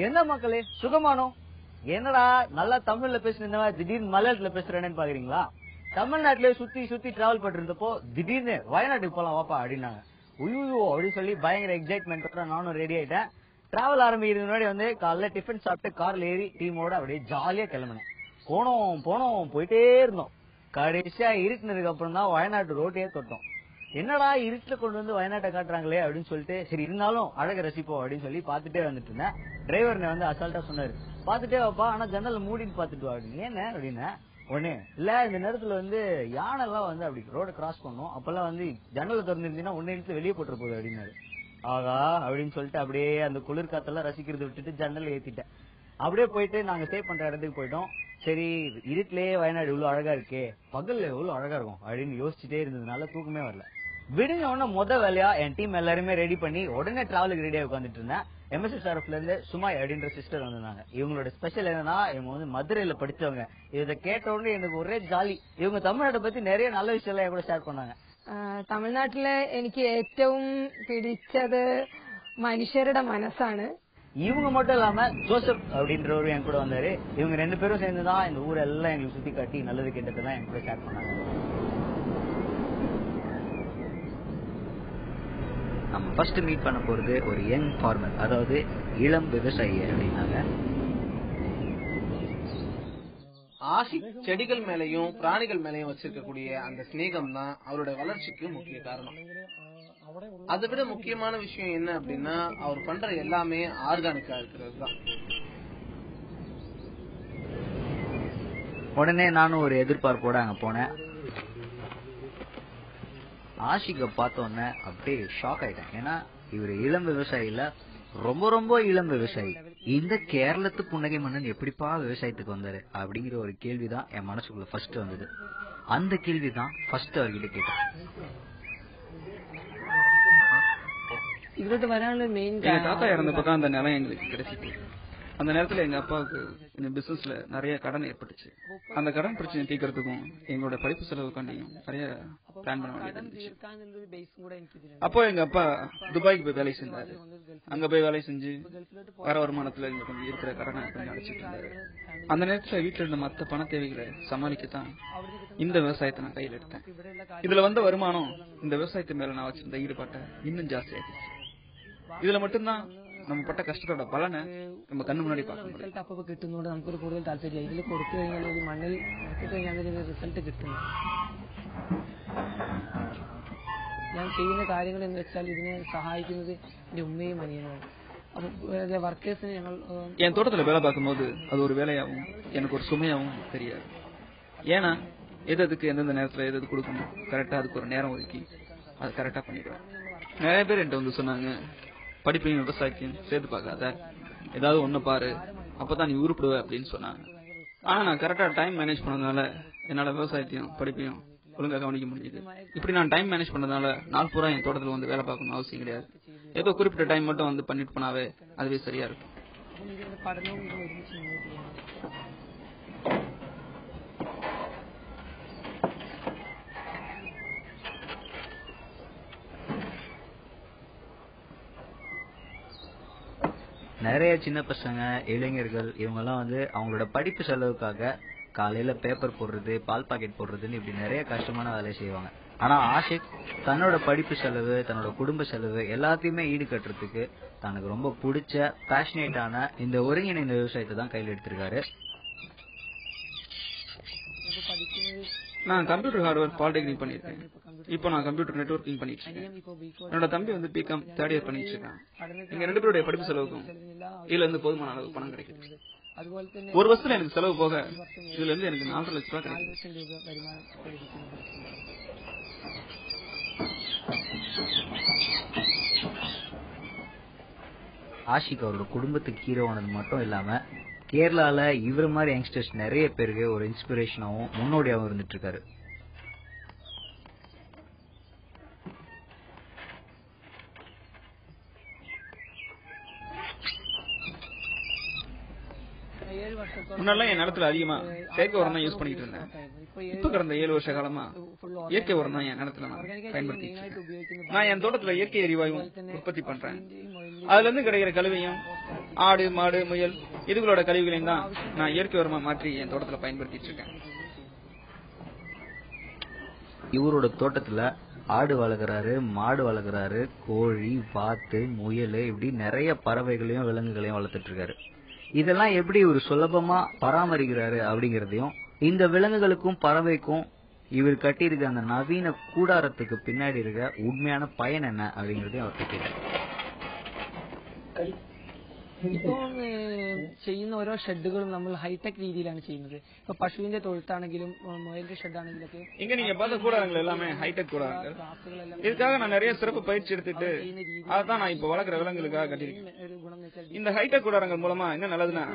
என்ன மக்களே சுகமானோ? என்னடா நல்லா தமிழ்ல பேசுன திடீர்னு மலையாளத்துல பேசுறேன்னு பாக்குறீங்களா? தமிழ்நாட்டிலே சுத்தி சுத்தி டிராவல் பண்ணிட்டு இருந்தப்போ திடீர்னு வயநாட்டுக்கு போலாம் வாப்பா அப்படின்னாங்க. உய்யோ அப்படின்னு சொல்லி பயங்கர எக்ஸைட்மெண்ட் நானும் ரெடி ஆயிட்டேன். டிராவல் ஆரம்பிக்கிறது முன்னாடி வந்து காலைல டிஃபன் சாப்பிட்டு கார்ல ஏறி டீமோட அப்படியே ஜாலியா கிளம்பினேன். போனோம் போயிட்டே இருந்தோம். கடைசியா இருட்டினதுக்கு அப்புறம் தான் வயநாட்டு ரோட்டையே தொட்டோம். என்னடா இருட்டுல கொண்டு வந்து வயநாட்டை காட்டுறாங்களே அப்படின்னு சொல்லிட்டு சரி இருந்தாலும் அழக ரசிப்போம் அப்படின்னு சொல்லி பாத்துட்டே வந்துட்டு இருந்தேன். டிரைவர் வந்து அசால்ட்டா சொன்னாரு, பாத்துட்டே வாப்பா ஆனா ஜன்னல் மூடின்னு பாத்துட்டு வா அப்படின்னு. ஏன்னு அப்படின்னா ஒண்ணு இல்ல இந்த நேரத்துல வந்து யானை எல்லாம் வந்து அப்படி ரோட கிராஸ் பண்ணும், அப்பெல்லாம் வந்து ஜன்னல திறந்துருந்தீங்கன்னா ஒன்னு இழுத்து வெளியே போட்டுற போகுது அப்படின்னாரு. ஆகா அப்படின்னு சொல்லிட்டு அப்படியே அந்த குளிர் காத்தெல்லாம் ரசிக்கிறது விட்டுட்டு ஜன்னல் ஏத்திட்டேன். அப்படியே போயிட்டு நாங்க ஸ்டே பண்ற இடத்துக்கு போயிட்டோம். சரி இருட்டிலேயே வயநாடு இவ்வளவு அழகா இருக்கே, பகல்ல எவ்வளவு அழகா இருக்கும் அப்படின்னு யோசிச்சுட்டே இருந்ததுனால தூக்கமே வரல. விடுங்க உடனே வேலையா என் டீம் எல்லாருமே ரெடி பண்ணி உடனே டிராவலுக்கு ரெடியா உட்காந்துட்டு இருந்தேன். MSSRFல இருந்து சுமாய் அப்படின்ற சிஸ்டர் வந்திருந்தாங்க. இவங்களோட ஸ்பெஷல் என்னன்னா இவங்க வந்து மதுரையில படிச்சவங்க. இதை கேட்ட உடனே எனக்கு ஒரே ஜாலி. இவங்க தமிழ்நாட்டை பத்தி நிறைய நல்ல விஷயம் எல்லாம் கூட ஷேர் பண்ணாங்க. തമിഴ്നാട്ടിലെ എനിക്ക് ഏറ്റവും പിടിച്ചത് മനുഷ്യരുടെ മനസ്സാണ്. இவங்க மட்டும் இல்லாம ஜோசப் அப்படின்றவரு என் கூட வந்தாரு. இவங்க ரெண்டு பேரும் சேர்ந்துதான் இந்த ஊரெல்லாம் எங்களுக்கு சுத்தி காட்டி நல்லது கெட்டதெல்லாம் என் கூட ஷேர் பண்ணாங்க. நம்ம ஃபர்ஸ்ட் மீட் பண்ண போறது ஒரு யங் ஃபார்மர், அதாவது இளம் விவசாயி அப்படின்னாங்க. ஆஷிக் செடிகள் மேலையும் பிராணிகள் மேலையும் வச்சிருக்கக்கூடிய அந்த ஸ்நேகம் தான் அவருடைய வளர்ச்சிக்கு முக்கிய காரணம். அதை விட முக்கியமான விஷயம் என்ன அப்படின்னா அவர் பண்ற எல்லாமே ஆர்கானிக்கா இருக்கிறது தான். உடனே நானும் ஒரு எதிர்பார்ப்போட அங்க போனேன். ஆஷிக்க பார்த்தோன்னே அப்படியே ஷாக் ஆயிட்டேன். ஏன்னா இவர் இளம் விவசாயில ரொம்ப ரொம்ப இளம் விவசாயி. இந்த கேரளத்து புன்னகை மன்னன் எப்படிப்பா விவசாயத்துக்கு வந்தாரு அப்படிங்கிற ஒரு கேள்விதான் என் மனசுக்குள்ள ஃபர்ஸ்ட் வந்தது. அந்த கேள்விதான் ஃபர்ஸ்ட் அவர்கிட்ட கேட்டேன். இவரோட வரான மெயின் தாத்தா இறந்தப்பதான் அந்த நிலம் எங்களுக்கு கிடைச்சிட்டு, அந்த நேரத்துல எங்க அப்பாவுக்கு இந்த பிசினஸ்ல நிறைய கடன் ஏற்பட்டுச்சு. அந்த கடன் பிரச்சனை தீர்க்கறதுக்கும் எங்களோட படிப்பு செலவுக்காண்டியும் நிறைய பிளான் பண்ண வேண்டியது இருந்துச்சு. அப்போ எங்க அப்பா துபாய்க்கு போய் வேலை செஞ்சாரு. அங்க போய் வேலை செஞ்சு வர வருமானத்துல எங்க கொஞ்சம் இருக்கிற கடனை கொஞ்சம் அடைச்சிட்டு இருந்தாரு. அந்த நேரத்துல வீட்டுல இருந்த மத்த பண தேவைகளை சமாளிக்கத்தான் இந்த விவசாயத்தை நான் கையில் எடுத்தேன். இதுல வந்த வருமானம் இந்த விவசாயத்து மேல நான் வச்சிருந்த ஈடுபாட்டை இன்னும் ஜாஸ்தி ஆயிடுச்சு. இதுல மட்டும்தான் நம்ம பட்ட கஷ்டத்தோட பலனை நம்ம கண்ணு முன்னாடி பார்க்க முடியும். அப்ப കിട്ടുന്നോണ്ട് നമുക്കൊരു കൂടുതൽ താല്പര്യം ഇതിൽ കൊടുത്തു കഴിഞ്ഞാൽ ഒരു മണ്ണിൽ ഇട്ട് കഴിഞ്ഞാൽ അതിന് റിസൾട്ട് കിട്ടുന്നു. ഞാൻ ചെയ്യുന്ന കാര്യങ്ങൾ എന്ന് വെച്ചാൽ ഇതിനെ சகாயிക്കുന്നത് എന്റെ ഉമ്മയും അനിയനുമാണ്. அப்ப വർക്കേഴ്സിനെ ഞങ്ങൾ என் தோட்டத்துல வேலை பார்க்கும்போது அது ஒரு வேலையாகவும் எனக்கு ஒரு சுமையாகவும் தெரியாது. ஏன்னா எதுக்கு எந்தெந்த நேரத்துல எது கொடுக்கணும் கரெக்டா அதுக்கு ஒரு நேரம் ஒதுக்கி அது கரெக்டா பண்ணிடுவேன். நிறைய பேர் என்கிட்ட வந்து சொன்னாங்க, படிப்பையும் விவசாயத்தையும் சேர்த்து பார்க்காத, ஏதாவது ஒண்ணு பாரு அப்பதான் நீ உருப்பிடுவ அப்படின்னு சொன்னாங்க. ஆனா நான் கரெக்டா டைம் மேனேஜ் பண்ணதுனால என்னால விவசாயத்தையும் படிப்பையும் ஒழுங்கா கவனிக்க முடியுது. இப்படி நான் டைம் மேனேஜ் பண்ணதுனால நாள் பூரா என் தோட்டத்துல வந்து வேலை பார்க்கணும் அவசியம் கிடையாது. ஏதோ குறிப்பிட்ட டைம் மட்டும் வந்து பண்ணிட்டு போனாவே அதுவே சரியா இருக்கும். நிறைய சின்ன பசங்க இளைஞர்கள் இவங்க எல்லாம் வந்து அவங்களோட படிப்பு செலவுக்காக காலையில பேப்பர் போடுறது, பால் பாக்கெட் போடுறதுன்னு இப்படி நிறைய கஷ்டமான வேலையை செய்வாங்க. ஆனா ஆஷிக் தன்னோட படிப்பு செலவு, தன்னோட குடும்ப செலவு எல்லாத்தையுமே ஈடு கட்டுறதுக்கு தனக்கு ரொம்ப பிடிச்ச பேஷனேட்டான இந்த ஒருங்கிணைந்த விவசாயத்தை தான் கையில் எடுத்திருக்காரு. நான் கம்ப்யூட்டர் ஹார்ட்வேர் பாலிடெக்னிக் பண்ணிருக்கேன். இப்போ நான் கம்ப்யூட்டர் நெட்வொர்க்கிங் பண்ணிட்டு இருக்கேன். என்னோட தம்பி வந்து பிகாம் தேர்ட் இயர் பண்ணிட்டு இருக்கான். எங்க ரெண்டு பேருடைய படிப்பு செலவுக்கும் இதுல இருந்து போதுமான அளவு பணம் கிடைக்குது. ஒரு வருஷத்துல எனக்கு செலவு போக இதுல இருந்து எனக்கு 4 லட்சம் ரூபாய் கிடைக்குது. ஆஷிக் அவரோட குடும்பத்துக்கு ஹீரோ ஆனது மட்டும் இல்லாம கேரளால இவர் மாதிரி யங்ஸ்டர்ஸ் நிறைய பேருக்கு ஒரு இன்ஸ்பிரேஷனாவும் முன்னோடியாவும் இருந்துட்டு இருக்காரு. முன்னால என் நிலத்துல அதிகமா செயற்கை உரம் தான் யூஸ் பண்ணிட்டு இருந்தேன். இப்ப கடந்த 7 வருஷ காலமா இயற்கை உரம் தான் என் நிலத்துல நான் பயன்படுத்திட்டு. நான் என் தோட்டத்துல இயற்கை எரிவாயும் உற்பத்தி பண்றேன். அதுல இருந்து கிடைக்கிற கழிவையும் ஆடு மாடு முயல் இதுகளோட கழிவுகளையும் தான் நான் இயற்கை உரமா மாற்றி என் தோட்டத்துல பயன்படுத்திட்டு இருக்கேன். இவரோட தோட்டத்துல ஆடு வளர்க்குறாரு, மாடு வளர்க்குறாரு, கோழி, வாத்து, முயல் இப்படி நிறைய பறவைகளையும் விலங்குகளையும் வளர்த்துட்டு இருக்காரு. இதெல்லாம் எப்படி இவர் சுலபமா பராமரிக்கிறாரு அப்படிங்கறதையும், இந்த விலங்குகளுக்கும் பறவைக்கும் இவர் கட்டியிருக்க அந்த நவீன கூடாரத்துக்கு பின்னாடி இருக்க உண்மையான பயன் என்ன அப்படிங்கறதையும் அவர் கேட்டார். ഇപ്പോൾ ചെയ്യുന്ന ഓരോ ഷെഡുകളും നമ്മൾ ഹൈടെക് രീതിയിലാണ് ചെയ്യുന്നത്. ഇപ്പൊ പശുവിന്റെ തൊഴുത്താണെങ്കിലും മുയലിന്റെ ഷെഡാണെങ്കിലൊക്കെ இங்க நீங்க பார்த்த கூடாரங்கள் எல்லாமே ஹைடெக் கூடாரங்கள். இதுக்காக நான் நிறைய சிறப்பு பயிற்சி எடுத்துட்டு அதான் நான் இப்ப வளர்க்குற விலங்குகளுக்காக கட்டிருக்கேன். ഒരു ഗുണം എന്ന് വെച്ചാൽ இந்த ஹைடெக் கூடாரங்கள் மூலமா என்ன நல்லதுன்னா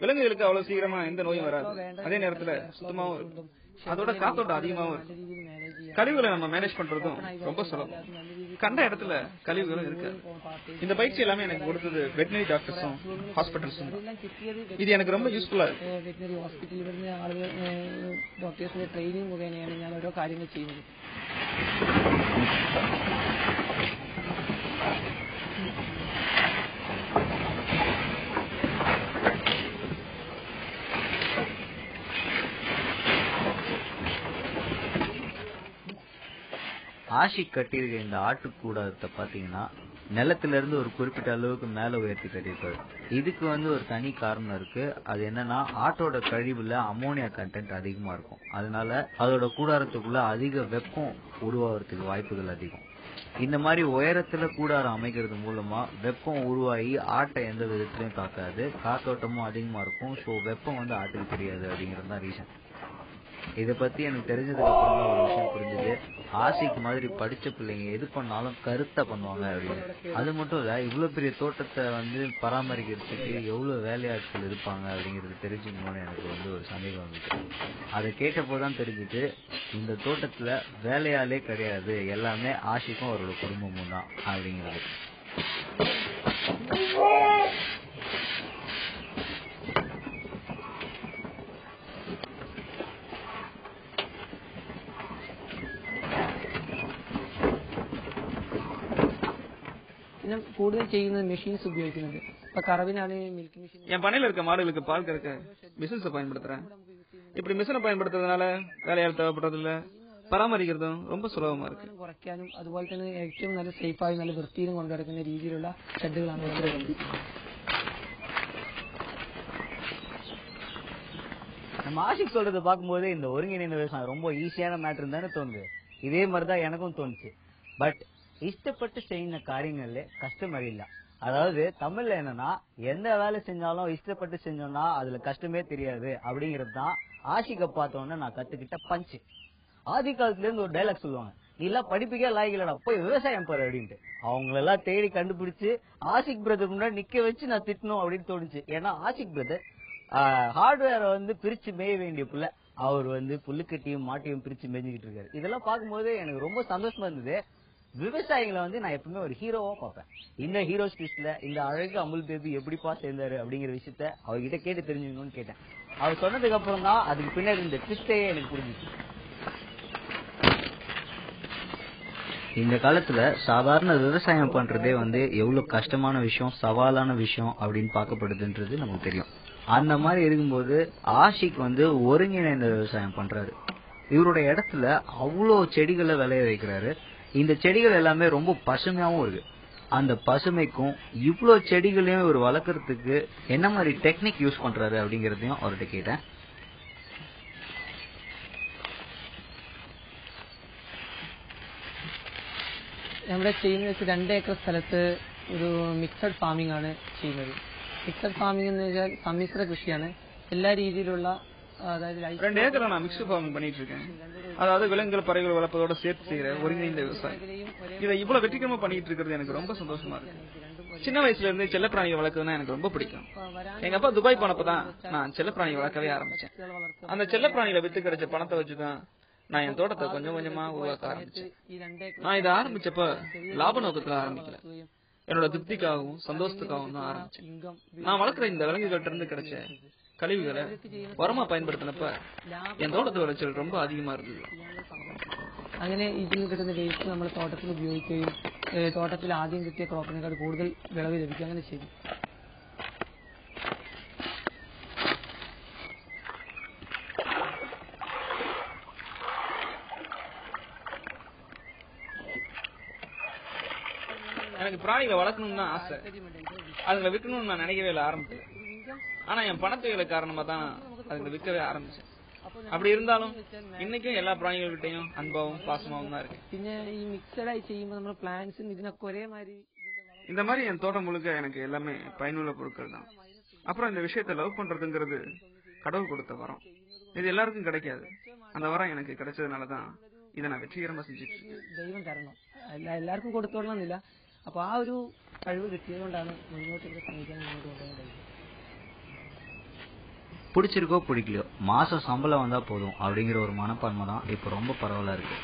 விலங்குகளுக்கு அவ்வளவு சீக்கிரமா எந்த நோயும் வராது. அதே நேரத்துல சுத்தமாவும் இருக்கும். அதோட காத்தோட்டம் அதிகமாவும் இருக்கும். கழிவுகளை நம்ம மேனேஜ் பண்றதும் ரொம்ப சுலபம். கண்ட இடத்துல கழிவுகளும் இருக்கு. இந்த பயிற்சி எல்லாமே எனக்கு கொடுத்தது வெட்டினரி டாக்டர்ஸும் ஹாஸ்பிட்டல்ஸும். இது எனக்கு ரொம்ப யூஸ்ஃபுல்லா இருக்கு. വെറ്റിനറി ഹോസ്പിറ്റലിൽ വരുന്ന ആളുകൾ ഡോക്ടേഴ്സിന്റെ ട്രെയിനിങ് മുഖേനയാണ് ഞാൻ ഓരോ കാര്യങ്ങൾ ചെയ്യുന്നത്. ஆஷிக் கட்டியிருக்க இந்த ஆட்டுக்கூடாரத்தை பாத்தீங்கன்னா நிலத்துல இருந்து ஒரு குறிப்பிட்ட அளவுக்கு மேல உயர்த்தி கட்டியிருக்காரு. இதுக்கு ஒரு தனி காரணம் இருக்கு. அது என்னன்னா, ஆட்டோட கழிவுல அமோனியா கண்டென்ட் அதிகமா இருக்கும். அதனால அதோட கூடாரத்துக்குள்ள அதிக வெப்பம் உருவாகிறதுக்கு வாய்ப்புகள் அதிகம். இந்த மாதிரி உயரத்துல கூடாரம் அமைக்கிறது மூலமா வெப்பம் உருவாகி ஆட்டை எந்த விதத்திலையும் தாக்காது. காத்தோட்டமும் அதிகமா இருக்கும். ஸோ வெப்பம் ஆட்டுக்கு தெரியாது அப்படிங்கிறது தான் ரீசன். இத பத்தி எனக்கு தெரிஞ்சதுக்கு அப்புறம் ஒரு விஷயம் புரிஞ்சது. ஆஷிக் மாதிரி படிச்ச பிள்ளைங்க எது பண்ணாலும் கருத்தா பண்ணுவாங்க அப்படின்னு. அது மட்டும் இல்ல, இவ்வளவு பெரிய தோட்டத்தை பராமரிக்கிறதுக்கு எவ்வளவு வேலையாட்கள் இருப்பாங்க அப்படிங்கறது தெரிஞ்சுக்கணும்னு எனக்கு ஒரு சந்தேகம் வந்துச்சு. அதை கேட்டப்போதான் தெரிஞ்சுட்டு இந்த தோட்டத்துல வேலையாலே கிடையாது, எல்லாமே ஆஷிக்கும் அவரோட குடும்பமும் தான் அப்படிங்கிறது. പിന്നെ കൂടുതൽ ചെയ്യുന്നത് മെഷീൻസ് ഉപയോഗിക്കുന്നുണ്ട്. ഇപ്പൊ കറവിനാണ് മിൽക്ക് മെഷീൻ. என் பண்ணையில இருக்க மாடுகளுக்கு பால் கறக்க மிஷின்ஸை பயன்படுத்துறேன். இப்படி மிஷினை பயன்படுத்துறதுனால வேலையால் தேவைப்படுறது இல்ல, பராமரிக்கிறதும் ரொம்ப சுலபமா இருக்கு. കുറയ്ക്കാനും അതുപോലെ തന്നെ ഏറ്റവും നല്ല സേഫായി നല്ല വൃത്തിയിലും കൊണ്ടു നടക്കുന്ന രീതിയിലുള്ള ഷെഡുകളാണ് ഉള്ളത്. நம்ம ஆஷிக் சொல்றதை பார்க்கும்போது இந்த ஒருங்கிணைந்த விவசாயம் ரொம்ப ஈஸியான மேட்டர் தானே தோணுது. இதே மாதிரிதான் எனக்கும் தோணுச்சு. பட் இஷ்டப்பட்டு செய்யற காரியங்கள்ல கஷ்டம் இல்ல. அதாவது தமிழ்ல என்னன்னா, எந்த வேலை செஞ்சாலும் இஷ்டப்பட்டு செஞ்சோம்னா அதுல கஷ்டமே தெரியாது அப்படிங்கிறது தான் ஆஷிக்க பார்த்தோன்னு நான் கத்துக்கிட்ட பஞ்சு. ஆதி காலத்துல இருந்து ஒரு டைலாக் சொல்லுவாங்க, நீ எல்லாம் படிப்புக்கே லாய்க்கலடா, போய் விவசாயம் பாரு அப்படின்ட்டு. அவங்களெல்லாம் தேடி கண்டுபிடிச்சு ஆஷிக் பிரதர் முன்னாடி நிக்க வச்சு நான் திட்டணும் அப்படின்னு தோணுச்சு. ஏன்னா ஆஷிக் பிரதர் ஹார்ட்வேரை பிரிச்சு மேய வேண்டிய புள்ள, அவர் புல்லுக்கட்டியும் மாட்டையும் பிரிச்சு மேய்ஞ்சுக்கிட்டு இருக்காரு. இதெல்லாம் பார்க்கும்போது எனக்கு ரொம்ப சந்தோஷமா இருந்தது. விவசாயிகளை நான் எப்பவுமே ஒரு ஹீரோவா பார்ப்பேன். இந்த ஹீரோ ஸ்பீச்ல இந்த அழகு அமுல் பேபி எப்படிப்பா சேர்ந்தாரு அப்படிங்கிற விஷயத்த அவர்கிட்ட கேட்டு தெரிஞ்சுக்கணும்னு கேட்டேன். அவர் சொன்னதுக்கு அப்புறம் தான் அதுக்கு பின்னாடி இந்த ட்விஸ்டையே எனக்கு புரிஞ்சிச்சு. இந்த காலத்துல சாதாரண விவசாயம் பண்றதே எவ்வளவு கஷ்டமான விஷயம், சவாலான விஷயம் அப்படின்னு பார்க்கப்படுதுன்றது நமக்கு தெரியும். அந்த மாதிரி இருக்கும்போது ஆஷிக் ஒருங்கிணைந்த விவசாயம் பண்றாரு. இவரோட இடத்துல அவ்வளோ செடிகளை விளைய வைக்கிறாரு. இந்த செடிகள் எல்லாமே ரொம்ப பசுமையாவும் இருக்கு. அந்த பசுமைக்கும் இவ்வளோ செடிகளையும் இவர் வளர்க்கறதுக்கு என்ன மாதிரி டெக்னிக் யூஸ் பண்றாரு அப்படிங்கறதையும் அவர்கிட்ட கேட்டேன். നമ്മുടെ ചെയ്യുന്നത് വെച്ചാൽ 2 ഏക്കർ സ്ഥലത്ത് ഒരു മിക്സഡ് ഫാമിംഗ് ആണ് ചെയ്യുന്നത്. മിക്സഡ് ഫാമിംഗ് എന്ന് വെച്ചാൽ സമ്മിശ്ര കൃഷിയാണ്. എല്ലാ രീതിയിലുള്ള அதாவது 2 ஏக்கர்ல நான் மிக்ஸ்டு ஃபார்மிங் பண்ணிட்டு இருக்கேன். அதாவது விலங்குகள் பறவைகள் வளர்ப்பதோட சேர்த்து செய்யற ஒருங்கிணைந்த விவசாயம். இதை இவ்வளவு வெற்றிகரமா பண்ணிட்டு இருக்கிறது எனக்கு ரொம்ப சந்தோஷமா இருக்கு. சின்ன வயசுல இருந்து செல்லப்பிராணிகள் வளர்க்கறதுனா எனக்கு ரொம்ப பிடிக்கும். எங்க அப்பா துபாய் போனப்பதான் நான் செல்லப்பிராணிகள் வளர்க்கவே ஆரம்பிச்சேன். அந்த செல்லப்பிராணிகளை வித்து கிடைச்ச பணத்தை வச்சுதான் நான் என் தோட்டத்தை கொஞ்சம் கொஞ்சமா உருவாக்க ஆரம்பிச்சேன். நான் இதை ஆரம்பிச்சப்ப லாப நோக்கத்துல ஆரம்பிக்கல, என்னோட திருப்திக்காகவும் சந்தோஷத்துக்காகவும் தான் ஆரம்பிச்சேன். நான் வளர்க்குற இந்த விலங்குகள்ட்ட இருந்து கிடைச்ச கழிவுகளை உரமா பயன்படுத்தினப்ப என் தோட்டத்து விளைச்சல் ரொம்ப அதிகமா இருந்தது. അങ്ങനെ ഇതിൽ നിന്ന് കിട്ടുന്ന വേസ്റ്റ് നമ്മൾ തോട്ടത്തിൽ ഉപയോഗിക്കുകയും തോട്ടത്തിൽ ആദ്യം കിട്ടിയ ക്രോപ്പിനേക്കാൾ കൂടുതൽ വിളവ് ലഭിക്കും. അങ്ങനെ ചെയ്തു. எனக்கு பிராணிகளை வளர்க்கணும்னு தான் ஆசை. அதுங்களை விற்கணும்னு நான் நினைக்கவே இல்லை ஆரம்பத்துல. ஆனா என் பணத்தொகையில காரணமா தான் அதுங்களை விற்கவே ஆரம்பிச்சேன். அப்படி இருந்தாலும் இன்னைக்கும் எல்லா பிராணிகள்கிட்டையும் அன்பாவும் பாசமாவும் தான் இருக்கு. പിന്നെ ഈ മിക്സഡ് ആയി ചെയ്യുമ്പോൾ നമ്മൾ പ്ലാന്റ്സും ഇതിനൊക്കെ ഒരേ മാതിരി இந்த மாதிரி என் தோட்டம் முழுக்க எனக்கு எல்லாமே பயனுள்ள பொருட்கள் தான். அப்புறம் இந்த விஷயத்த லவ் பண்றதுங்கிறது கடவுள் கொடுத்த வரம். இது எல்லாருக்கும் கிடைக்காது. அந்த வரம் எனக்கு கிடைச்சதுனாலதான் இதை நான் வெற்றிகரமா செஞ்சுட்டு இருக்கேன். ദൈവം തരണം, എല്ലാവർക്കും കൊടുത്തോളണമെന്നില്ല. അപ്പൊ ആ ഒരു കഴിവ് കിട്ടിയതുകൊണ്ടാണ് മുന്നോട്ടുള്ള സ്നേഹിക്കാൻ മുന്നോട്ട് കൊണ്ടുപോകാൻ കഴിയുന്നത്. பிடிச்சிருக்கோ பிடிக்கலையோ மாசம் சம்பளம் வந்தா போதும் அப்படிங்கிற ஒரு மனப்பான்மை தான் இப்ப ரொம்ப பரவலா இருக்கு.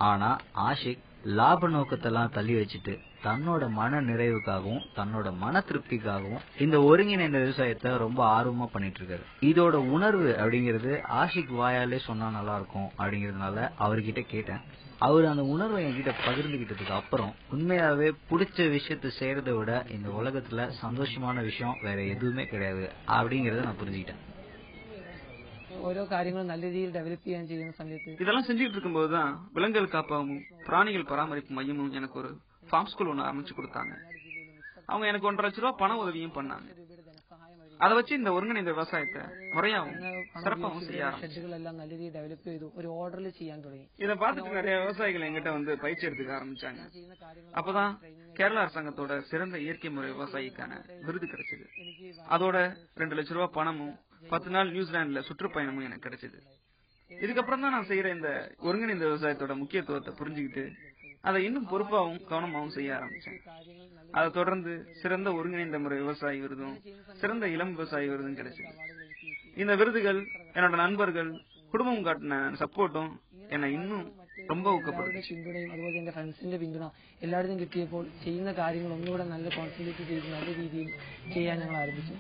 ஆனா ஆஷிக் லாப நோக்கத்தெல்லாம் தள்ளி வச்சுட்டு தன்னோட மன நிறைவுக்காகவும் தன்னோட மன திருப்திக்காகவும் இந்த ஒருங்கிணைந்த விவசாயத்தை ரொம்ப ஆர்வமா பண்ணிட்டு இருக்காரு. இதோட உணர்வு அப்படிங்கிறது ஆஷிக் வாயாலே சொன்னா நல்லா இருக்கும் அப்படிங்கறதுனால அவர்கிட்ட கேட்டேன். அவர் அந்த உணர்வை என்கிட்ட பகிர்ந்துகிட்டதுக்கு அப்புறம் உண்மையாவே பிடிச்ச விஷயத்த செய்யறதை விட இந்த உலகத்துல சந்தோஷமான விஷயம் வேற எதுவுமே கிடையாது அப்படிங்கறத நான் புரிஞ்சுக்கிட்டேன். ഓരോ കാര്യങ്ങളും നല്ല രീതിയിൽ ഡെവലപ്പ് ചെയ്യാൻ ചെയ്യുന്ന സമയത്ത് இதெல்லாம் செஞ்சுட்டு இருக்கும்போதுதான் விலங்குகள் காப்பாகவும் பிராணிகள் பராமரிப்பு மையமும் எனக்கு ஒரு ஃபார்ம் ஸ்கூல் ஒன்று அமைச்சு கொடுத்தாங்க. அவங்க எனக்கு 1.5 லட்சம் ரூபாய் பண உதவியும் பண்ணாங்க. அதை வச்சு இந்த ஒருங்கிணைந்த விவசாயத்தை முறையாவும் சிறப்பாகவும் செய்ய ഷെഡുകളെല്ലാം നല്ല രീതിയിൽ ഡെവലപ്പ് ചെയ്തു, ഒരു ഓർഡറിൽ ചെയ്യാൻ തുടങ്ങി. இதை பார்த்துட்டு நிறைய விவசாயிகள் எங்கிட்ட வந்து பயிற்சி எடுத்துக்க ஆரம்பிச்சாங்க. அப்பதான் கேரளா அரசாங்கத்தோட சிறந்த இயற்கை முறை விவசாயிக்கான விருது கிடைச்சது. அதோட 2 லட்சம் ரூபாய் பணமும் 10 நாள் நியூசிலாந்துல சுற்றுப்பயணமும் எனக்கு கிடைச்சது. இதுக்கப்புறம் தான் நான் செய்யற இந்த ஒருங்கிணைந்த விவசாயத்தோட முக்கியத்துவத்தை புரிஞ்சுக்கிட்டு அதை இன்னும் பொறுப்பாகவும் கவனமாகவும் செய்ய ஆரம்பிச்சேன். அதை தொடர்ந்து சிறந்த ஒருங்கிணைந்த முறை விவசாயி விருதும் சிறந்த இளம் விவசாயி விருதும் கிடைச்சது. இந்த விருதுகள் என்னோட நண்பர்கள் കുടുംബം കാട്ടുന്ന സപ്പോർട്ടും എന്നെ ഇന്നും ரொம்ப ஊக்கப்படுத்துச்சு. പിന്തുണയും അതുപോലെ എന്റെ ഫ്രണ്ട്സിന്റെ പിന്തുണ എല്ലായിടത്തും കിട്ടിയപ്പോൾ ചെയ്യുന്ന കാര്യങ്ങൾ ഒന്നുകൂടെ നല്ല കോൺസെൻട്രേറ്റ് ചെയ്ത് നല്ല രീതിയിൽ ചെയ്യാൻ ഞങ്ങൾ ആരംഭിച്ചു.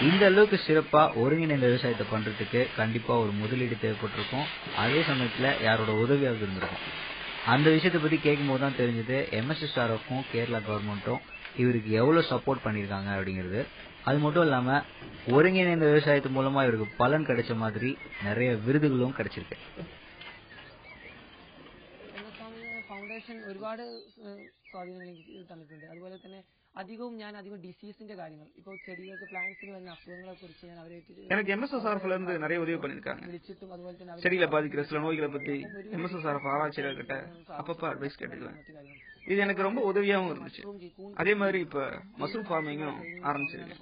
இந்த அளவுக்கு சிறப்பா ஒருங்கிணைந்த விவசாயத்தை பண்றதுக்கு கண்டிப்பா ஒரு முதலீடு தேவைப்பட்டிருக்கும். அதே சமயத்துல யாரோட உதவியாக இருந்திருக்கும். அந்த விஷயத்தை பத்தி கேட்கும் போது தான் தெரிஞ்சது MSSRFும் கேரளா கவர்மெண்ட்டும் இவருக்கு எவ்வளவு சப்போர்ட் பண்ணிருக்காங்க அப்படிங்கிறது. அது மட்டும் இல்லாம ஒருங்கிணைந்த விவசாயத்து மூலமா இவருக்கு பலன் கிடைச்ச மாதிரி நிறைய விருதுகளும் கிடைச்சிருக்கு. ഫൗണ്ടേഷൻ ഒരുപാട് സ്വാധീനങ്ങൾ എനിക്ക് തന്നിട്ടുണ്ട്. അതുപോലെ തന്നെ അധികവും ഡിസീസിന്റെ കാര്യങ്ങൾ ഇപ്പോൾ ചെടികൾക്ക് പ്ലാന്റ്സിന് വരുന്ന അസുഖങ്ങളെ കുറിച്ച് ഞാൻ അവരായിട്ട് எனக்கு MSSRFல இருந்து நிறைய உதவி பண்ணிருக்காங்க. വിളിച്ചിട്ടും അതുപോലെ തന്നെ செடிகளை பாதிக்கிற சில நோய்களை பத்தி MSSRF ஆராய்ச்சியாளர்கிட்ட அப்பப்ப அட்வைஸ் கேட்டுக்குவேன். இது எனக்கு ரொம்ப உதவியாகவும் இருந்துச்சு. அதே மாதிரி இப்ப மஷ்ரூம் ஃபார்மிங்கும் ஆரம்பிச்சிருக்கேன்.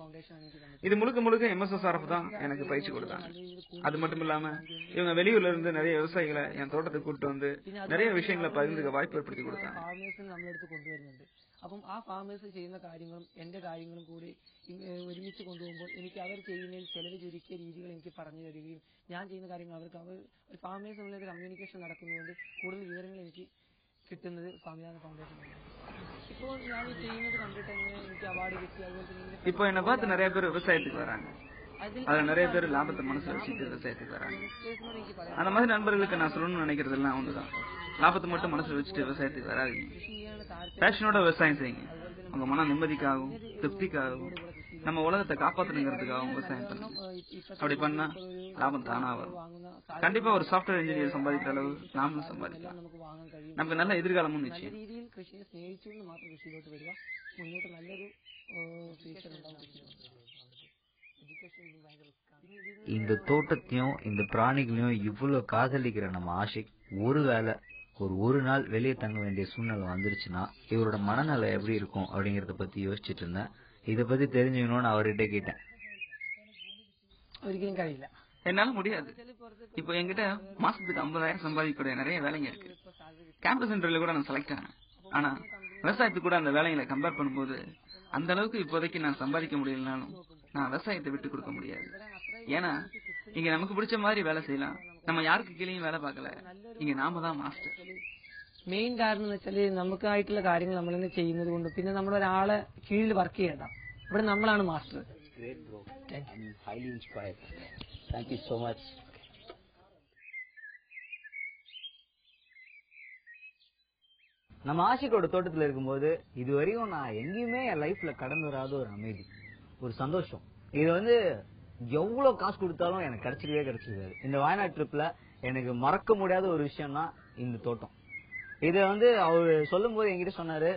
இது முழுக்க முழுக்க MSSRF தான் எனக்கு பயிற்சி கொடுத்தாங்க. அது மட்டும் இல்லாம இவங்க வெளியூர்ல இருந்து நிறைய விவசாயிகளை என் தோட்டத்துக்கு கூட்டு வந்து நிறைய விஷயங்களை பகிர்ந்துக்க வாய்ப்பு ஏற்படுத்தி கொடுத்தாங்க. ഫാമേഴ്സിന് നമ്മളെടുത്ത് കൊണ്ടുവരുന്നുണ്ട്. അപ്പം ആ ഫാമേഴ്സ് ചെയ്യുന്ന കാര്യങ്ങളും എന്റെ കാര്യങ്ങളും കൂടി ഒരുമിച്ച് കൊണ്ടുപോകുമ്പോൾ എനിക്ക് അവർ ചെയ്യുന്നതിൽ ചെലവ് ചുരുക്കിയ രീതികൾ എനിക്ക് പറഞ്ഞു തരികയും ഞാൻ ചെയ്യുന്ന കാര്യങ്ങൾ അവർക്ക് ഒരു ഫാമേഴ്സ് തമ്മിലൊരു കമ്മ്യൂണിക്കേഷൻ നടക്കുന്നതുകൊണ്ട് കൂടുതൽ വിവരങ്ങൾ എനിക്ക് കിട്ടുന്നത് സ്വാമിനാഥൻ ഫൗണ്ടേഷൻ. ഇപ്പോൾ ഞാൻ ചെയ്യുന്നത് കണ്ടിട്ട് തന്നെ എനിക്ക് അവാർഡ് കിട്ടി. അതുപോലെ തന്നെ இப்போ என்ன பார்த்து நிறைய பேர் விவசாயத்துக்கு வராங்க. அதுல நிறைய பேர் லாபத்தை மனசுல வச்சுட்டு விவசாயத்துக்கு வராங்க. அந்த மாதிரி நண்பர்களுக்கு நான் சொல்லணும்னு நினைக்கிறது எல்லாம் ஒன்றுதான். லாபத்தை மட்டும் மனசுல வச்சுட்டு விவசாயத்துக்கு வராதீங்க. பேஷனோட விவசாயம் செய்யுங்க. உங்க மன நிம்மதிக்காகவும் திருப்திக்காகவும் நம்ம உலகத்தை காப்பாற்றணுங்கிறதுக்காகவும் விவசாயம் பண்ணுங்க. அப்படி பண்ணா லாபம் தானா வரும். கண்டிப்பா ஒரு சாஃப்ட்வேர் இன்ஜினியர் சம்பாதிக்கிற அளவு நாமளும் சம்பாதிக்கலாம். நமக்கு நல்ல எதிர்காலமும் நிச்சயம். രീതിയിൽ കൃഷിയെ സ്നേഹിച്ചുകൊണ്ട് മാത്രം കൃഷിയിലോട്ട് വരിക. മുന്നോട്ട് നല്ലൊരു ഫ്യൂച്ചർ ഉണ്ടാവും. இந்த தோட்டத்தையும் இந்த பிராணிகளையும் இவ்வளவு காதலிக்கிற நம்ம ஆஷிக் ஒருவேளை ஒரு நாள் வெளியே தங்க வேண்டிய சூழ்நிலை வந்துருச்சுன்னா இவரோட மனநிலை எப்படி இருக்கும் அப்படிங்கறத பத்தி யோசிச்சுட்டு இருந்தேன். இதை பத்தி தெரிஞ்சுக்கணும்னு அவர்கிட்ட கேட்டேன். ഒരിക്കലും കഴിയില്ല. என்னால முடியாது. இப்போ என்கிட்ட மாசத்துக்கு 50,000 சம்பாதிக்கக்கூடிய நிறைய வேலைங்க இருக்கு. கேம்பஸ் இன்டர்வியூல கூட நான் செலக்ட் ஆனேன். ஆனா விவசாயத்துக்கு கூட அந்த வேலைகளை கம்பேர் பண்ணும்போது அந்த அளவுக்கு இப்போதைக்கு நான் சம்பாதிக்க முடியலனாலும் நான் விவசாயத்தை விட்டு கொடுக்க முடியாது. ஏன்னா இங்க நமக்கு பிடிச்ச மாதிரி வேலை செய்யலாம். நம்ம யாருக்கு கீழேயும் வேலை பார்க்கல. இங்க நாம தான் മാസ്റ്റർ. മെയിൻ കാരണം എന്ന് വെച്ചാല് നമുക്കായിട്ടുള്ള കാര്യങ്ങൾ നമ്മൾ തന്നെ ചെയ്യുന്നത് കൊണ്ട് പിന്നെ നമ്മൾ ഒരാളെ കീഴിൽ വർക്ക് ചെയ്യണ്ട. ഇവിടെ നമ്മളാണ് മാസ്റ്റർ. நம்ம ஆஷிக்கோட தோட்டத்துல இருக்கும்போது இதுவரையும் நான் எங்கேயுமே என் லைஃப்ல கடந்து வராத ஒரு அமைதி, ஒரு சந்தோஷம். இது எவ்வளவு காசு கொடுத்தாலும் எனக்கு கிடைச்சிருக்காது. இந்த வயநாடு ட்ரிப்ல எனக்கு மறக்க முடியாத ஒரு விஷயம்னா இந்த தோட்டம். இது வந்து அவரு சொல்லும் போது என்கிட்ட சொன்னாரு,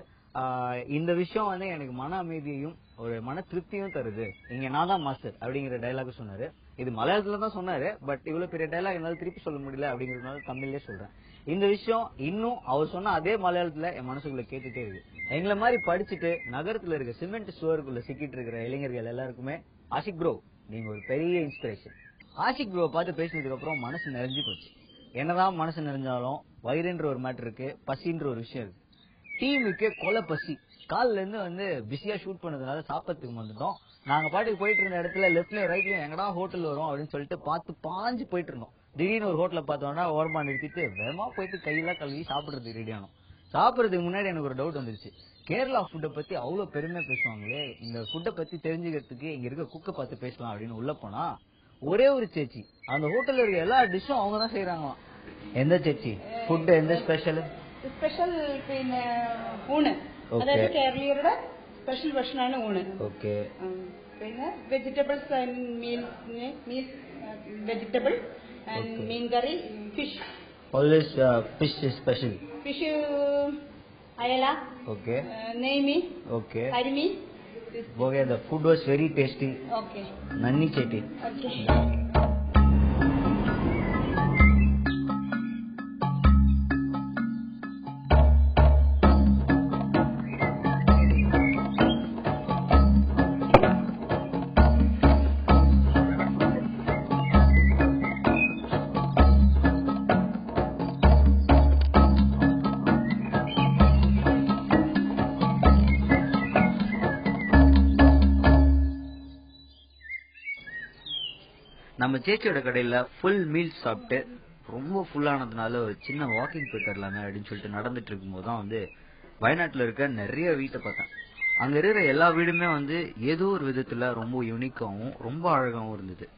இந்த விஷயம் வந்து எனக்கு மன அமைதியையும் ஒரு மன திருப்தியும் தருது, இங்க நான் தான் மாஸ்டர் அப்படிங்கிற டைலாக் சொன்னாரு. இது மலையாளத்துல தான் சொன்னாரு, பட் இவ்வளவு பெரிய டைலாக் என்னால திருப்பி சொல்ல முடியல அப்படிங்கறதுனால தமிழ்லயே சொல்றேன். இந்த விஷயம் இன்னும் அவர் சொன்ன அதே மலையாளத்துல என் மனசுக்குள்ள கேட்டுட்டே இருக்கு. எங்களை மாதிரி படிச்சுட்டு நகரத்துல இருக்க சிமெண்ட் சுவருக்குள்ள சிக்கிட்டு இருக்கிற இளைஞர்கள் எல்லாருக்குமே ஆஷிக் ப்ரோ நீங்க ஒரு பெரிய இன்ஸ்பிரேஷன். ஆஷிக் ப்ரோ பார்த்து பேசினதுக்கு அப்புறம் மனசு நிறைஞ்சு போச்சு. என்னதான் மனசு நிறைஞ்சாலும் வயிறுன்ற ஒரு மேட்டர் இருக்கு, பசின்ற ஒரு விஷயம் இருக்கு. டீமுக்கு கொலை பசி. காலில இருந்து வந்து பிஸியா ஷூட் பண்ணதுனால சாப்பிடறதுக்கு வந்துட்டோம். நாங்க பாட்டுக்கு போயிட்டு இருந்த இடத்துல லெப்ட்லயும் ரைட்லயும் எங்கடா ஹோட்டல் வரும் அப்படின்னு சொல்லிட்டு பார்த்து பாஞ்சு போயிட்டு இருந்தோம். திடீர்னு ஒரு ஹோட்டல பார்த்தோம்னா ஓரமா நிறுத்திட்டு வேகமா போயிட்டு கையெல்லாம் கழுவி சாப்பிடுறதுக்கு ரெடியானோம். சாப்பிடுறதுக்கு முன்னாடி எனக்கு ஒரு டவுட் வந்துருச்சு. கேரளா ஃபுட்டை பத்தி அவ்வளவு பெருமையா பேசுவாங்களே, இந்த ஃபுட்டை பத்தி தெரிஞ்சுக்கிறதுக்கு இங்க இருக்க குக்கை பார்த்து பேசலாம் அப்படின்னு உள்ள போனா ஒரே ஒரு சேச்சி அந்த ஹோட்டல்ல இருக்க எல்லா டிஷ்ஷும் அவங்க தான் செய்யறாங்களாம். எந்த சேச்சி ஃபுட் எந்த ஸ்பெஷல்? സ്പെഷ്യൽ പിന്നെ ഊണ്, അതായത് കേരളീയരുടെ സ്പെഷ്യൽ ഭക്ഷണമാണ് ഊണ്. ഓക്കെ. പിന്നെ vegetables and meals vegetable and mean curry, fish. Always fish special. Fish ayala. Okay. Neimi. Okay. Harimi. Okay, the food was very tasty. Okay. Nanni cheti. Okay. நம்ம சேச்சியோட கடையில full meals சாப்பிட்டு ரொம்ப ஃபுல்லானதுனால ஒரு சின்ன walking போயிட்டு வரலாமே அப்படின்னு சொல்லிட்டு நடந்துட்டு இருக்கும் போதுதான் வந்து வயநாட்டுல இருக்க நிறைய வீட்டை பார்த்தேன். அங்க இருக்கிற எல்லா வீடுமே வந்து ஏதோ ஒரு விதத்துல ரொம்ப யூனிக்காவும் ரொம்ப அழகாவும் இருந்தது.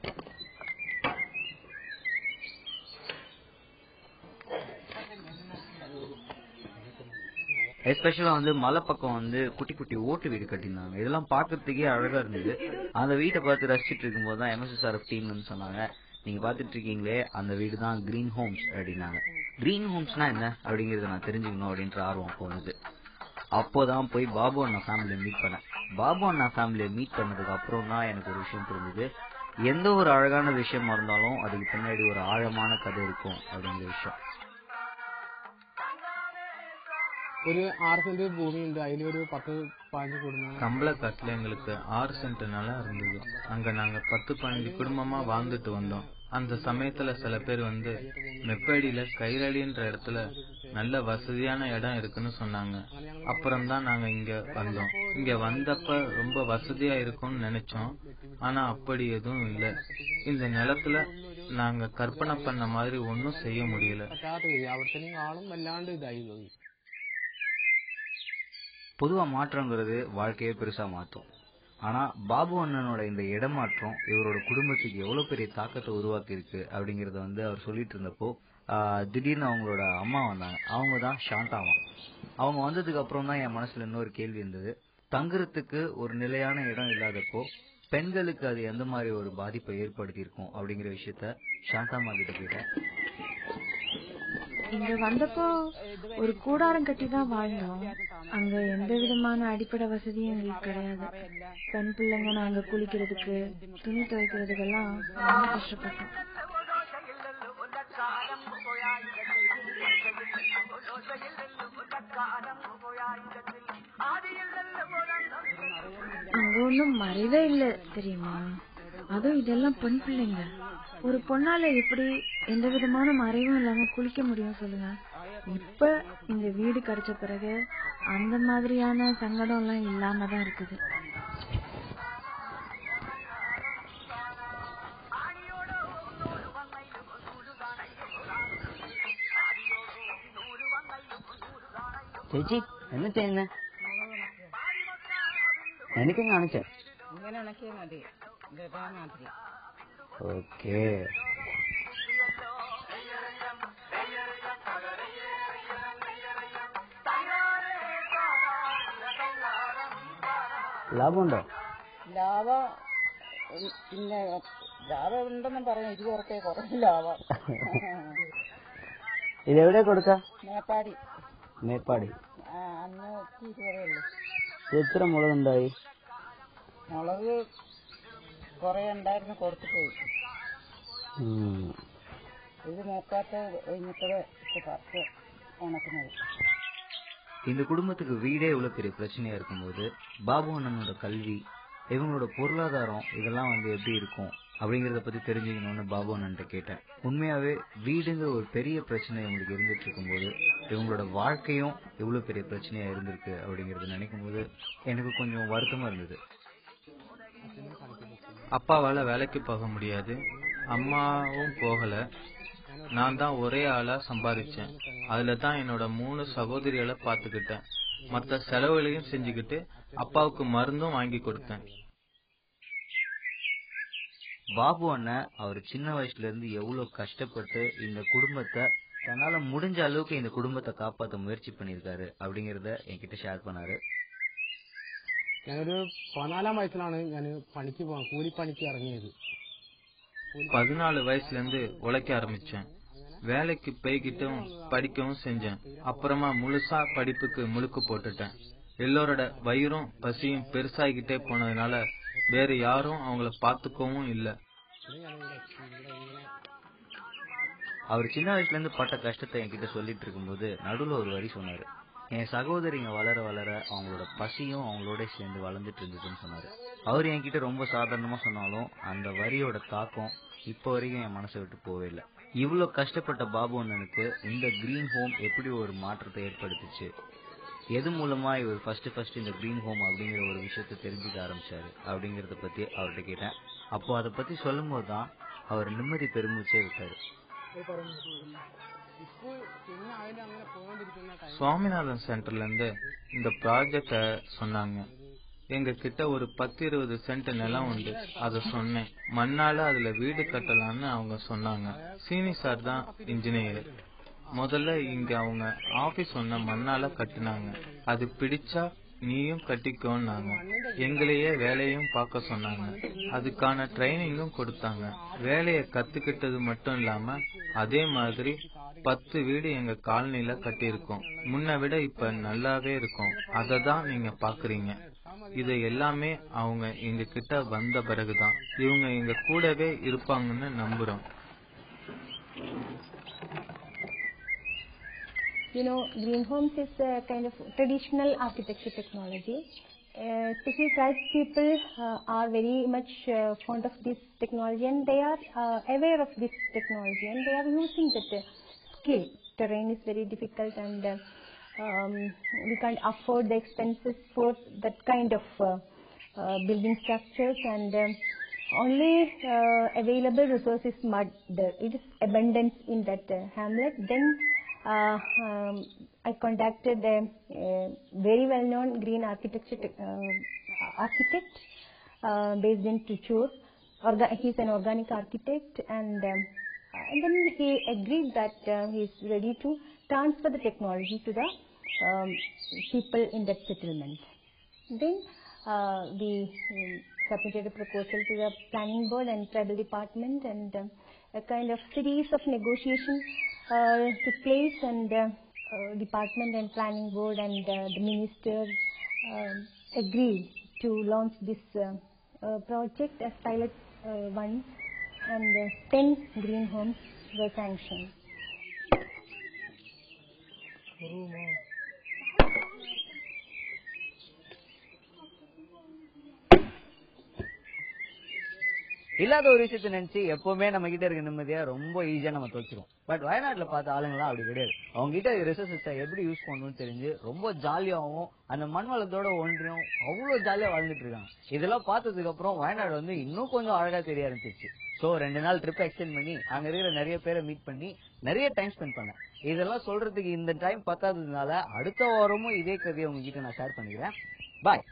எஸ்பெஷலா வந்து மலை பக்கம் வந்து குட்டி குட்டி ஓட்டு வீடு கட்டியிருந்தாங்க. இதெல்லாம் பாக்குறதுக்கே அழகா இருந்தது. அந்த வீட்டை பார்த்து ரசிச்சிட்டு இருக்கும் போதுதான் MSSRF டீம்னு சொன்னாங்க, நீங்க பாத்துட்டு இருக்கீங்களே அந்த வீடு தான் கிரீன் ஹோம்ஸ் அப்படின்னாங்க. கிரீன் ஹோம்ஸ்னா என்ன அப்படிங்கறத நான் தெரிஞ்சுக்கணும் அப்படின்ற ஆர்வம் போனது. அப்போதான் போய் பாபு அண்ணா ஃபேமிலியை மீட் பண்ணேன். பாபு அண்ணா ஃபேமிலியை மீட் பண்ணதுக்கு அப்புறம் தான் எனக்கு ஒரு விஷயம் புரிஞ்சது. எந்த ஒரு அழகான விஷயமா இருந்தாலும் அதுக்கு பின்னாடி ஒரு ஆழமான கதை இருக்கும் அப்படிங்கிற விஷயம். ഒരു 6 സെന്റ് ഭൂമിയുണ്ട്, അതിലൊരു 10-15 குடும்பம். கம்பளக்காட்டுல எங்களுக்கு 6 சென்ட் நிலம் இருந்தது. அங்க நாங்க 10-15 குடும்பமா வாழ்ந்துட்டு வந்தோம். அந்த சமயத்துல சில பேர் வந்து மெப்பேடியில கைரளின்ற இடத்துல நல்ல வசதியான இடம் இருக்குன்னு சொன்னாங்க. அப்புறம்தான் நாங்க இங்க வந்தோம். இங்க வந்தப்ப ரொம்ப வசதியா இருக்கும்னு நினைச்சோம். ஆனா அப்படி எதுவும் இல்ல. இந்த நிலத்துல நாங்க கற்பனை பண்ண மாதிரி ஒன்னும் செய்ய முடியல. பொதுவா மாற்றங்கிறது வாழ்க்கையே பெருசா மாற்றும். ஆனா பாபு அண்ணனோட இந்த இடமாற்றம் இவரோட குடும்பத்துக்கு எவ்வளவு பெரிய தாக்கத்தை உருவாக்கி இருக்கு அப்படிங்கறத வந்து அவர் சொல்லிட்டு இருந்தப்போ திடீர்னு அவங்களோட அம்மா வந்தாங்க. அவங்கதான் சாந்தாமா. அவங்க வந்ததுக்கு அப்புறம் தான் என் மனசுல இன்னொரு கேள்வி இருந்தது. தங்குறதுக்கு ஒரு நிலையான இடம் இல்லாதப்போ பெண்களுக்கு அது எந்த மாதிரி ஒரு பாதிப்பை ஏற்படுத்தி இருக்கும் அப்படிங்கிற விஷயத்த சாந்தாமா கிட்ட கேட்டேன். இங்க வந்தப்போ ஒரு கூடாரம் கட்டி தான் வாழ்ந்தோம். அங்க எந்த விதமான அடிப்படை வசதியும் எங்களுக்கு கிடையாது. பெண் பிள்ளைங்க நாங்க குளிக்கிறதுக்கு துணி துவைக்கிறதுக்கெல்லாம் ரொம்ப கஷ்டப்பட்டோம். அங்க ஒன்னும் மறைவே இல்ல தெரியுமா? அதுவும் இதெல்லாம் பெண் பிள்ளைங்க. ஒரு பொண்ணால எப்படி எந்த விதமான மறைவும் இல்லாம குளிக்க முடியும் சொல்லுங்க? இப்ப இந்த வீடு கிடைச்ச பிறகு அந்த மாதிரியான சங்கடம் எல்லாம் இல்லாமதான் இருக்குது. ചേച്ചി എന്ന് ചെയ്യുന്ന എനിക്ക് കാണിച്ച ഓക്കേ. ലാഭമുണ്ടോ? ലാഭം പിന്നെ ലാഭം ഉണ്ടെന്നും പറഞ്ഞു. ഇത് കുറച്ചേ കുറച്ച് ലാഭം. ഇതെവിടെ കൊടുക്ക? മേപ്പാടി. മേപ്പാടി. അന്ന് 20 ഉള്ളൂ. എത്ര മുളകുണ്ടായി? മുളക് കുറെ ഉണ്ടായിരുന്നു, കൊടുത്തു പോയി. ഇത് നോക്കാത്ത കഴിഞ്ഞിട്ട് പറിച്ച് ഉണക്കുന്നത്. இந்த குடும்பத்துக்கு வீடே இவ்வளவு பெரிய பிரச்சனையா இருக்கும்போது பாபு அண்ணனோட கல்வி, இவங்களோட பொருளாதாரம் இதெல்லாம் எப்படி இருக்கும் அப்படிங்கறத பத்தி தெரிஞ்சுக்கணும்னு பாபு அண்ணன்ட்ட கேட்டேன். உண்மையாவே வீடுங்கிற ஒரு பெரிய பிரச்சனை இவங்களுக்கு இருந்துட்டு இருக்கும்போது இவங்களோட வாழ்க்கையும் இவ்வளவு பெரிய பிரச்சனையா இருந்திருக்கு அப்படிங்கறத நினைக்கும் போது எனக்கு கொஞ்சம் வருத்தமா இருந்தது. அப்பாவால வேலைக்கு போக முடியாது, அம்மாவும் போகல. நான் தான் ஒரே ஆளா சம்பாதிச்சேன். அதுல தான் என்னோட 3 சகோதரிகளை பாத்துக்கிட்டேன். மத்த செலவுகளையும் செஞ்சுக்கிட்டு அப்பாவுக்கு மருந்தும் வாங்கி கொடுத்தேன். பாபு அண்ணன் அவர் சின்ன வயசுல இருந்து எவ்வளவு கஷ்டப்பட்டு இந்த குடும்பத்தை தன்னால முடிஞ்ச அளவுக்கு இந்த குடும்பத்தை காப்பாற்ற முயற்சி பண்ணிருக்காரு அப்படிங்கறத என்கிட்ட ஷேர் பண்ணாரு. ഞാനൊരു 14 വയസ്സിലാണ് ഞാൻ പണിക്ക് പോകാൻ കൂലിപ്പണിക്ക് ഇറങ്ങിയത്. 14 வயசுல இருந்து உழைக்க ஆரம்பிச்சேன். வேலைக்கு போய்கிட்டும் படிக்கவும் செஞ்சேன். அப்புறமா முழுசா படிப்புக்கு முழுக்கு போட்டுட்டேன். எல்லோரோட வயிறும் பசியும் பெருசாகிட்டே போனதுனால வேற யாரும் அவங்கள பாத்துக்கவும் இல்ல. அவர் சின்ன வயசுல இருந்து பட்ட கஷ்டத்தை என்கிட்ட சொல்லிட்டு இருக்கும்போது நடுவுல ஒரு வரி சொன்னாரு. என் சகோதரிங்க வளர வளர அவங்களோட பசியும் அவங்களோட சேர்ந்து வளர்ந்துட்டு இருந்ததுன்னு சொன்னாரு. அவர் என்கிட்ட ரொம்ப சாதாரணமா சொன்னாலும் அந்த வரியோட தாக்கம் இப்ப வரைக்கும் என் மனசை விட்டு போவே இல்லை. இவ்வளவு கஷ்டப்பட்ட பாபு அண்ணனுக்கு இந்த கிரீன் ஹோம் எப்படி ஒரு மாற்றத்தை ஏற்படுத்துச்சு, எது மூலமா இவர் ஃபர்ஸ்ட் இந்த கிரீன் ஹோம் அப்படிங்கிற ஒரு விஷயத்த தெரிஞ்சுக்க ஆரம்பிச்சாரு அப்படிங்கறத பத்தி அவர்கிட்ட கேட்டேன். அப்போ அதை பத்தி சொல்லும் போதுதான் அவர் நிம்மதி பெருமூச்சே விட்டாரு. சுவாமிநாதன் சென்டர்ல இருந்து இந்த ப்ராஜெக்ட சொன்னாங்க. எங்க கிட்ட ஒரு 10-20 சென்ட் நிலம் உண்டு. அத சொன்னேன். மண்ணால அதுல வீடு கட்டலாம்னு அவங்க சொன்னாங்க. சீனி சார் தான் இன்ஜினியர். முதல்ல இங்க அவங்க ஆபீஸ் ஒன்ன மண்ணால கட்டினாங்க. அது பிடிச்சா நீயும் கட்டிக்கோன்னாங்க. எங்களையே வேலையும் பார்க்க சொன்னாங்க. அதுக்கான ட்ரைனிங்கும் கொடுத்தாங்க. வேலைய கத்துக்கிட்டது மட்டும் இல்லாம அதே மாதிரி 10 வீடு எங்க காலனில கட்டியிருக்கோம். முன்ன விட இப்ப நல்லாவே இருக்கும். அததான் நீங்க பாக்குறீங்க. இது எல்லாமே அவங்க எங்க கிட்ட வந்த பிறகுதான். இவங்க எங்க கூடவே இருப்பாங்கன்னு நம்புறோம். You know, green homes is a kind of traditional architecture technology. Especially tribes people are very much fond of this technology, and they are aware of this technology, and they are using that skill. Terrain is very difficult, and we can't afford the expenses for that kind of building structures, and only available resource is mud. It is abundant in that hamlet. Then I contacted a very well-known green architecture architect based in Trichur. He's an organic architect, and then he agreed that he is ready to transfer the technology to the people in that settlement. Then we submitted a proposal to the planning board and tribal department, and a kind of series of negotiation took place, and department and planning board and the minister agreed to launch this project as pilot one, and 10 green homes were sanctioned. இல்லாத ஒரு விஷயத்த நினைச்சு எப்பவுமே நம்ம கிட்ட இருக்க நிம்மதியா ரொம்ப ஈஸியா நம்ம தோச்சிரும். பட் வயநாட்டுல பார்த்த ஆளுங்களாம் அப்படி கிடையாது. அவங்க கிட்ட ரிசோர்ஸஸை எப்படி யூஸ் பண்ணணும்னு தெரிஞ்சு ரொம்ப ஜாலியாவும் அந்த மண் வளத்தோட ஒன்றியும் அவ்வளவு ஜாலியா வாழ்ந்துட்டு இருக்காங்க. இதெல்லாம் பார்த்ததுக்கு அப்புறம் வயநாடு இன்னும் கொஞ்சம் அழகா தெரிய ஆரம்பிச்சிருச்சு. சோ 2 நாள் ட்ரிப் எக்ஸ்டெண்ட் பண்ணி அங்க இருக்கிற நிறைய பேரை மீட் பண்ணி நிறைய டைம் ஸ்பெண்ட் பண்ணேன். இதெல்லாம் சொல்றதுக்கு இந்த டைம் பத்தாததுனால அடுத்த வாரமும் இதே கதையை உங்ககிட்ட நான் ஷேர் பண்ணிக்கிறேன். பாய்.